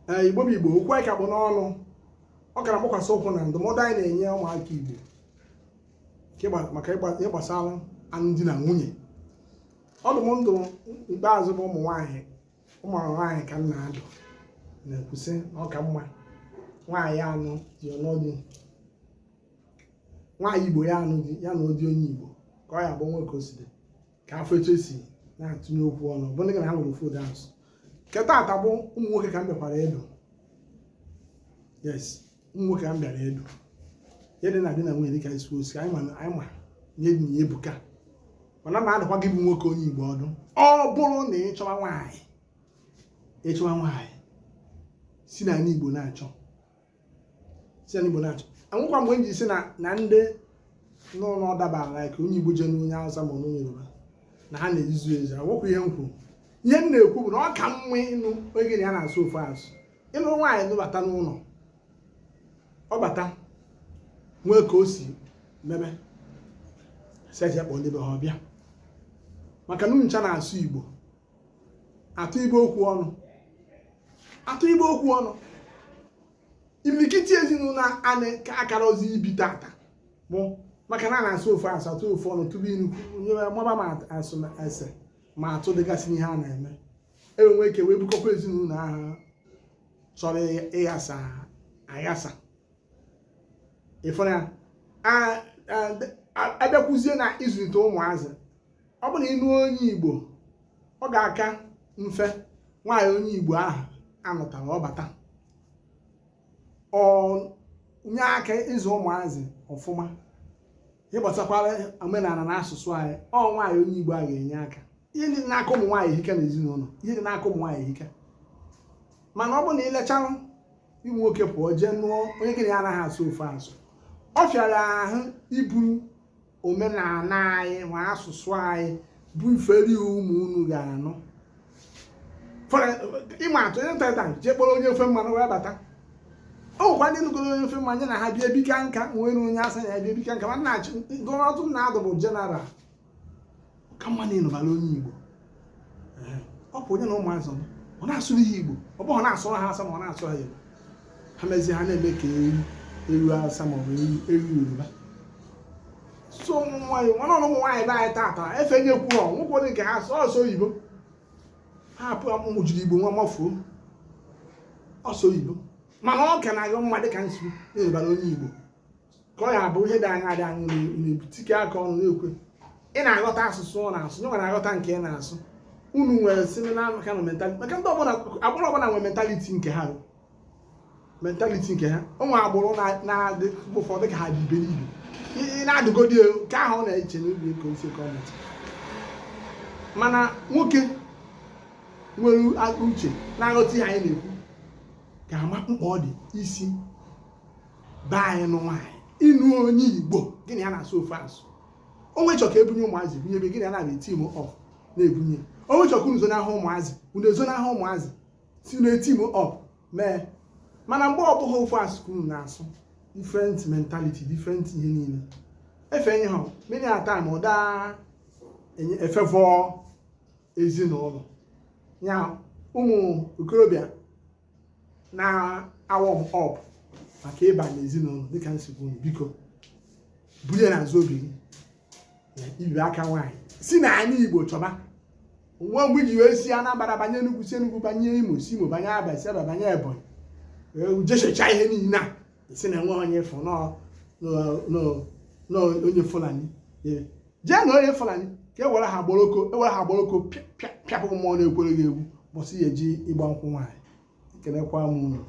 Igbo bụ Igbo okwu anyị ka bụ n'ọnụ ọ kara gbakwasị ụkwụ na ndụmọdụ anyị na-enye ụmụaka Igbo maka ịgbasara alụmdi na nwunye. Ọdụmndụ ikpeazụ bụ ụmụ nwaanyị ka m na-adụ na-ekwusị na ọ ka mma nwaanyị anụ ji ọnọdụ nwaanyị Igbo ya anụ di ya na ụdị onye Igbo ka ọ ya bụ nwoke oside ka afọ etu esi na-atụnye okwu ọnụ bụ ndị na ha nwere ofu dansụ. Keta ata bụ ụmụ nwoke ka m bịakwara edo. Yes, ụmụ nwoke ka m bịara edo. Ya dị na di na nwunye dịka isi osi anyị ma nye dị na ebuka. Mana ma adịkwa gị bụ nwoke onye Igbo ọdụ. Ọ bụrụ na ịchọwa nwaanyị si na Igbo na-achọ. Anwụkwa mgbe m ji si na ndị n'ụlọ dabara ka onye Igbo jee n'onye Hausa ma onye Yoruba na ha na-ezizu ezu. Awụkwa ihe m kwuru. Ihe m na-ekwu bụ na ọ ka mma ịnụ onye gị na ya na-asụ ofu asụ. Ịnụ nwaanyị nụbata n'ụlọ ọ bata nwee ka o si mebe seti akpọ ndị be ha ọbịa maka na ncha na-asụ Igbo atụ Igbo okwu ọnụ imirikiti ezinụlọ akara ozi ibi tata bụ maka na a na-asụ ofu asụ atụ ofu ọnụ tupu nnukwu maba ma asụ ese ma atụ dịgasị n'ihe a na-eme enwe ike wee bukọkwa ezinụlọ ahụ chọrọ aghasa ịfụrụ ya abịakwuzie na ịzụlite ụmụazị. Ọ bụ na ịnụ onye Igbo ọ ga-aka mfe nwaanyị onye Igbo ahụ anụtara ọbata nye aka ịzụ ụmụazị ọfụma ịgbasakwara omenala na asụsụ anyị. Nwaanyị onye Igbo a ga-enye aka. Ihe dị n'aka ụmụ nwaanyị ehika n'ezinụlọ ihe dị n'aka ụmụ nwaanyị ehika. Mana ọ bụ na ilechara ụmụ nwoke pụọ jee nụọ onye gịnị ya anaghị asụ ofu asụ ọ fịara ahụ iburu omenala anyị ma asụsụ anyị bụ iferi ụmụ unu ga-anụ. Ịma atụ onye ntata jee kpọrọ onye ofe mmanụ wee bata. O nwekwa ndị nugoro onye ofe mmanya na ha bịa ebika nka nwere onye asa ya bịa ebika nka ma nna-achị gọọmentụ na-adụ bụ jeneral ka mma na-enụbara onye Igbo. Ọ bụ onye na ụmụazụ ọ na-asụrụ ihe Igbo ọ bụghị na-asụrụ ha asa ma ọ na-asụ ha Igbo ha mezie ha na-eme ka eru asa ma ọ bụ eru Yoruba. So ụmụ nwaanyị be anyị tata efe nye kwuru nwoke dị nke ha ọsọ oyibo ha mụjiri Igbo nwa mafuo ọsọ oyibo mana ọ ka na-agụ mma dịka nsi na-ebara onye Igbo ka ọ ya bụ ihe dị anya na-ebutike aka ọnụ na-ekwe ị na-aghọta asụsụ ọ na-asụ nye nwere aghọta nke ị na-asụ. Unu nwere similar kind of mentality maka ndị agbụrụ ọbụla nwere mentality nke ha ụmụ agbụrụ na-adị ụfọdụ ka ha dị iberibe ị na-adụgodi ka ahụ ọ na-eche n'obi ka osi gọọmenti. Mana nwoke nwere uche na-aghọta ihe anyị na-ekwu ga-ama mkpa ọ dị isi be anyị nụ nwaanyị ịnụ onye Igbo gịnị ya na-asụ ofu asụ. O nwechọ ka ebunye ụmụazị bunye ebe gịnị ya na-abịa tim ọf na-ebunye. O nwechọ ka unu zonahụ ụmụazị si na-etim ọp mee. Mana mgbe ọ bụghị ofu asụ ka unu na-asụ different mentality different ihe niile efe nye ha many a time ọ daa efevọ ezinụlọ ya ụmụ okorobịa na-awọm ọp maka ịba n'ezinụlọ dịka nsogbu biko bunye n'azụ obi gị ibi aka nwaanyị si na anyị Igbo chọba nwa mgbe iji wee si Anambra banye Enugu si Enugu banye Imo si Imo banye Abia si Abia banye Ebonyi jechecha ihe niile a esi na enwe onye fụ onye Fulani jee na onye Fulani ka ewere ha gboroko pịapụ mmụọ na-ekwere gị egwu bọsị ya eji ịgba nkwụ nwaanyị. Ekelekwa m unu.